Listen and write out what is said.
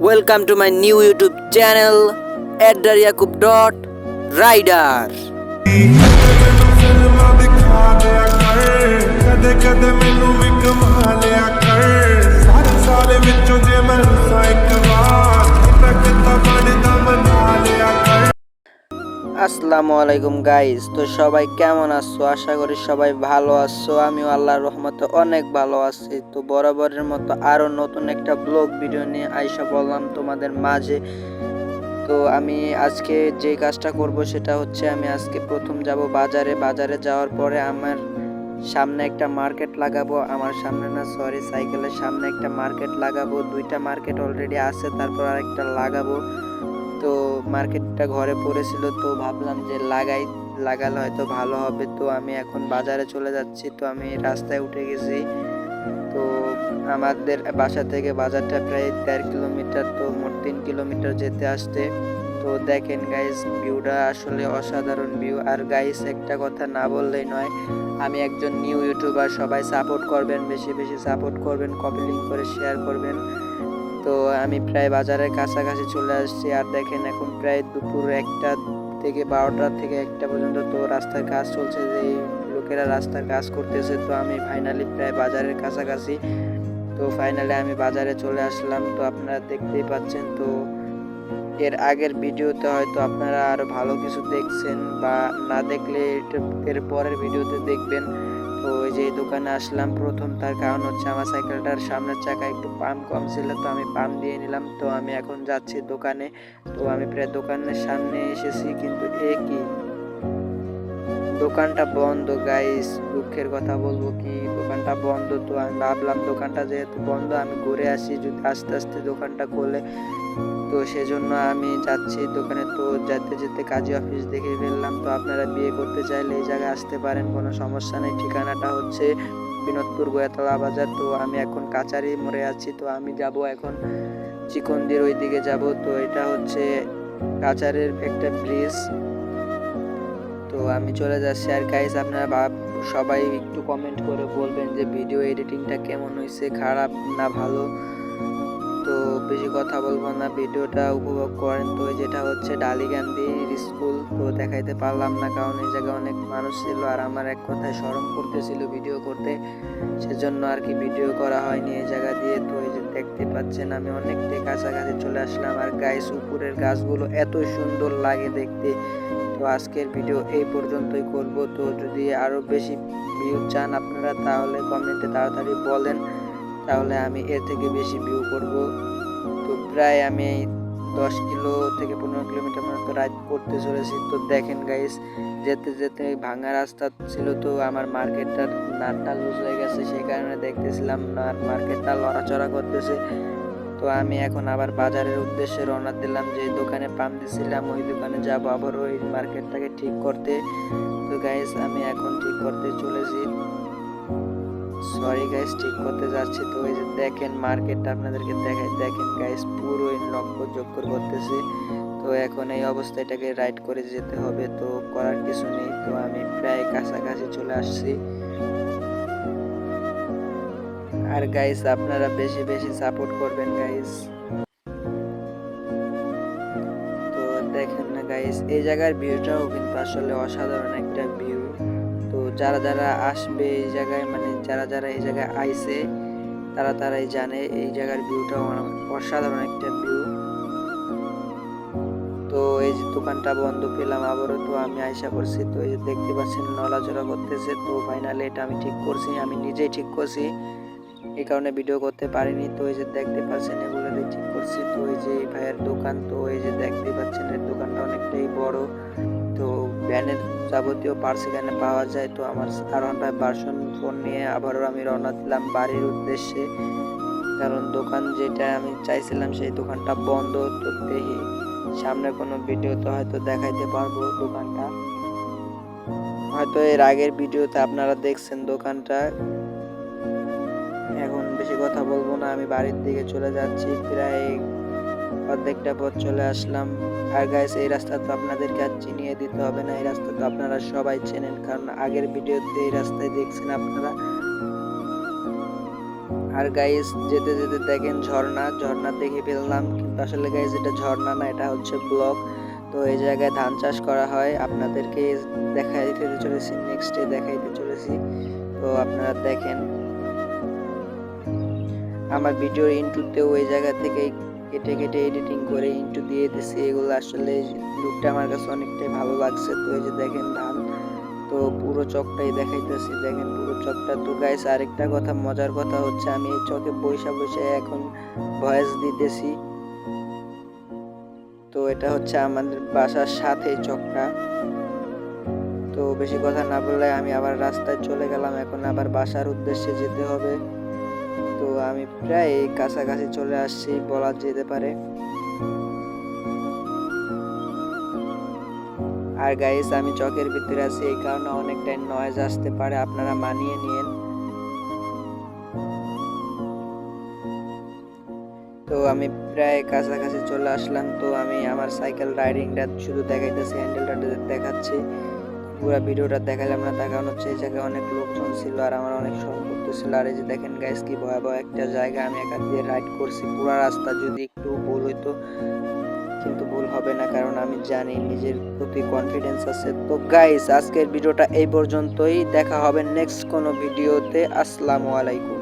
Welcome to my new YouTube channel @Yakub.Rider। ਕਦੇ ਮੈਨੂੰ ਵੀ ਕਮਾ ਲਿਆ ਕਰ ਸਾਰੇ ਵਿੱਚੋਂ ਜੇ ਮੈਂ ਰੁੱਸਾਂ ਇੱਕ ਵਾਰ ਕਿਤਾ ਬਣਦਾ ਮਨਾ ਲਿਆ ਕਰ। আসসালামু আলাইকুম গাইস, তো সবাই কেমন আছো? আশা করি সবাই ভালো আছো। আমিও আল্লাহর রহমতে অনেক ভালো আছি। তো বরাবরের মতো আরো নতুন একটা ব্লগ ভিডিও নিয়ে আইসা বললাম তোমাদের মাঝে। তো আমি আজকে যে কাজটা করব সেটা হচ্ছে আমি আজকে প্রথম যাব বাজারে যাওয়ার পরে আমার সামনে একটা মার্কেট লাগাবো। আমার সামনে না, সরি, সাইকেলের সামনে একটা মার্কেট লাগাবো। দুইটা মার্কেট অলরেডি আছে, তারপর আরেকটা লাগাবো। তো মার্কেটটা ঘরে পড়েছিল, তো ভাবলাম যে লাগালে হয়তো ভালো হবে। তো আমি এখন বাজারে চলে যাচ্ছি। তো আমি রাস্তায় উঠে গেছি। তো আমাদের বাসা থেকে বাজারটা প্রায় 1.5 কিলোমিটার, তো মোট 3 কিলোমিটার যেতে আসতে। তো দেখেন গাইস, ভিউটা আসলে অসাধারণ ভিউ। আর গাইস, একটা কথা না বললেই নয়, আমি একজন নিউ ইউটিউবার। সবাই সাপোর্ট করবেন, বেশি বেশি সাপোর্ট করবেন, কপি লিঙ্ক করে শেয়ার করবেন। তো আমি প্রায় বাজারের কাছাকাছি চলে আসছি। আর দেখেন এখন প্রায় দুপুর 1টা থেকে 12টা থেকে 1টা পর্যন্ত তো রাস্তার কাজ চলছে, যে লোকেরা রাস্তার কাজ করতেছে। তো আমি ফাইনালি প্রায় বাজারের কাছাকাছি। তো ফাইনালি আমি বাজারে চলে আসলাম। তো আপনারা দেখতেই পাচ্ছেন। তো এর আগের ভিডিওতে হয়তো আপনারা আরো ভালো কিছু দেখছেন, বা না দেখলে এর পরের ভিডিওতে দেখবেন। তো ওই যে দোকানে আসলাম প্রথম, তার কারণ হচ্ছে আমার সাইকেলটার সামনের চাকা একটু পাম্প কম ছিল, তো আমি পাম্প দিয়ে নিলাম। তো আমি এখন যাচ্ছি দোকানে। তো আমি প্রায় দোকানের সামনে এসেছি, কিন্তু কি দোকানটা বন্ধ গাইস। দুঃখের কথা বলবো কি, দোকানটা বন্ধ। তো আমি ভাবলাম দোকানটা যেহেতু বন্ধ, আমি ঘুরে আসি, যদি আস্তে আস্তে দোকানটা খোলে। তো সেজন্য আমি যাচ্ছি দোকানে। তো যেতে যেতে কাজী অফিস দেখে ফেললাম। তো আপনারা বিয়ে করতে চাইলে এই জায়গায় আসতে পারেন, কোনো সমস্যা নেই। ঠিকানাটা হচ্ছে বিনোদপুর গোয়াতলা বাজার। তো আমি এখন কাচারি মোড়ে আছি। তো আমি যাব এখন চিকনদির ওই দিকে যাব। তো এটা হচ্ছে কাচারের একটা ব্রিজ। তো আমি চলে যাচ্ছি। আর গাইস, আপনারা সবাই একটু কমেন্ট করে বলবেন যে ভিডিও এডিটিংটা কেমন হয়েছে, খারাপ না ভালো। তো বেশি কথা বলবো না, ভিডিওটা উপভোগ করেন। তো যেটা হচ্ছে ডালিগান্ধী স্কুল। তো দেখাইতে পারলাম না, কারণ এই জায়গায় অনেক মানুষ ছিল, আর আমার এক কথায় শরম করতেছিল ভিডিও করতে, সেজন্য আর কি ভিডিও করা হয়নি এই জায়গা দিয়ে। তো এই যে দেখতে পাচ্ছেন আমি অনেকটাই কাছাকাছি চলে আসলাম। আর গাইস, উপরের গাছগুলো এত সুন্দর লাগে দেখতে। তো আজকের ভিডিও এই পর্যন্তই করব। তো যদি আরো বেশি ভিউ চান আপনারা, তাহলে কমেন্টে তাড়াতাড়ি বলেন, তাহলে আমি এর থেকে বেশি ভিউ করব। তো প্রায় আমি 10 কিলো থেকে 15 কিলোমিটার মতো রাইড করতে চলেছি। তো দেখেন গাইস, যেতে যেতে ভাঙা রাস্তা ছিল, তো আমার মার্কেটটার নাটটা লুজ হয়ে গেছে, সেই কারণে দেখতেছিলাম মার্কেটটা লড়াচড়া করতেছে। তো আমি এখন আবার বাজারের উদ্দেশ্যে রওনা দিলাম। যে দোকানে পাম্প দিছিলাম ওই দোকানে যাবো আবার ওই মার্কেটটাকে ঠিক করতে। তো গাইস, আমি এখন ঠিক করতে চলেছি, সরি গাইস, ঠিক করতে যাচ্ছি। তো এই যে দেখেন মার্কেটটা আপনাদেরকে দেখাই, দেখেন গাইস পুরো নক্কর করতেছে। তো এখন এই অবস্থাটাকে রাইড করে যেতে হবে, তো করার কিছু নেই। তো আমি প্রায় কাছাকাছি চলে আসছি। আর গাইস, আপনারা বেশি বেশি সাপোর্ট করবেন গাইস। তো দেখেন না গাইস, এই জায়গার ভিউটাও কিন্তু আসলে অসাধারণ একটা ভিউ। তো যারা যারা আসবে এই জায়গায়, মানে যারা যারা এই জায়গায় আইছে, তারাই জানে এই জায়গার ভিউটাও অসাধারণ একটা ভিউ। তো এই যে দোকানটা বন্ধ পেলাম আবারও। তো আমি আইসা করছি। তো এই যে দেখতে পাচ্ছেন নড়াচড়া করতেছে। তো ফাইনালি এটা আমি ঠিক করছি, আমি নিজেই ঠিক করছি, এই কারণে ভিডিও করতে পারিনি। তো এই যে দেখতে পাচ্ছেন এগুলো দিয়ে ঠিক করছি। তো এই যে এই ভাইয়ের দোকান। তো এই যে দেখতে পাচ্ছেন এর দোকানটা অনেকটাই বড়। তো ভ্যানের যাবতীয় পার্টস এখানে পাওয়া যায়। তো আমার R1 ভার্সন ফোন নিয়ে আবারও আমি রওনা দিলাম বাড়ির উদ্দেশ্যে, কারণ দোকান যেটা আমি চাইছিলাম সেই দোকানটা বন্ধ। তো দেখি সামনে কোনো ভিডিওতে হয়তো দেখাইতে পারবো দোকানটা, হয়তো এর আগের ভিডিওতে আপনারা দেখছেন দোকানটা। এখন বেশি কথা বলবো না, আমি বাড়ির দিকে চলে যাচ্ছি। প্রায় অর্ধেকটা পথ চলে আসলাম। আর গাইস, এই রাস্তা তো আপনাদেরকে আর চিনিয়ে দিতে হবে না, এই রাস্তা তো আপনারা সবাই চেনেন, কারণ আগের ভিডিওতে এই রাস্তায় দেখছেন আপনারা। আর গাইস যেতে যেতে দেখেন ঝর্ণা দেখে ফেললাম, কিন্তু আসলে গাইস এটা ঝর্ণা না, এটা হচ্ছে ব্লক। তো এই জায়গায় ধান চাষ করা হয়, আপনাদেরকে দেখাইতে চলেছি, নেক্সটে দেখাইতে চলেছি। তো আপনারা দেখেন আমার ভিডিওর ইন্ট্রোতেও ওই জায়গা থেকে কেটে কেটে এডিটিং করে ইন্ট্রো দিয়ে দিছি। এগুলো আসলে লুকটা আমার কাছে অনেকটাই ভালো লাগছে। তো এই যে দেখেন ধান, তো পুরো চকটাই দেখাইতেছি, দেখেন পুরো চকটা। তো গাইস আরেকটা কথা, মজার কথা হচ্ছে আমি এই চকে বসে এখন ভয়েস দিতেছি। তো এটা হচ্ছে আমাদের বাসার সাথে চকটা। তো বেশি কথা না বললে আমি আবার রাস্তায় চলে গেলাম, এখন আবার বাসার উদ্দেশ্যে যেতে হবে। তো আমি প্রায় কাছাকাছি চলে আসছি বলা যেতে পারে। আর গাইস আমি চকের ভিতরে আছি, এই কারণে অনেকটাই নয়েজ আসতে পারে, আপনারা মানিয়ে নিয়েন। তো আমি প্রায় কাছাকাছি চলে আসলাম। তো আমি আমার সাইকেল রাইডিংটা শুধু দেখাইতেছি, হ্যান্ডেলটা দেখাচ্ছি, পুরো ভিডিওটা দেখালাম না। তার কারণ হচ্ছে এই জায়গায় অনেক লোকজন ছিল আর আমার অনেক শখ করতেছিল। আর এই যে দেখেন গাইস কি ভয়াবহ একটা জায়গা, আমি এখান দিয়ে রাইড করছি পুরো রাস্তা। যদি একটু ভুল হইতো, কিন্তু ভুল হবে না, কারণ আমি জানি নিজের প্রতি কনফিডেন্স আছে। তো গাইস আজকের ভিডিওটা এই পর্যন্তই, দেখা হবে নেক্সট কোনো ভিডিওতে। আসসালামু আলাইকুম।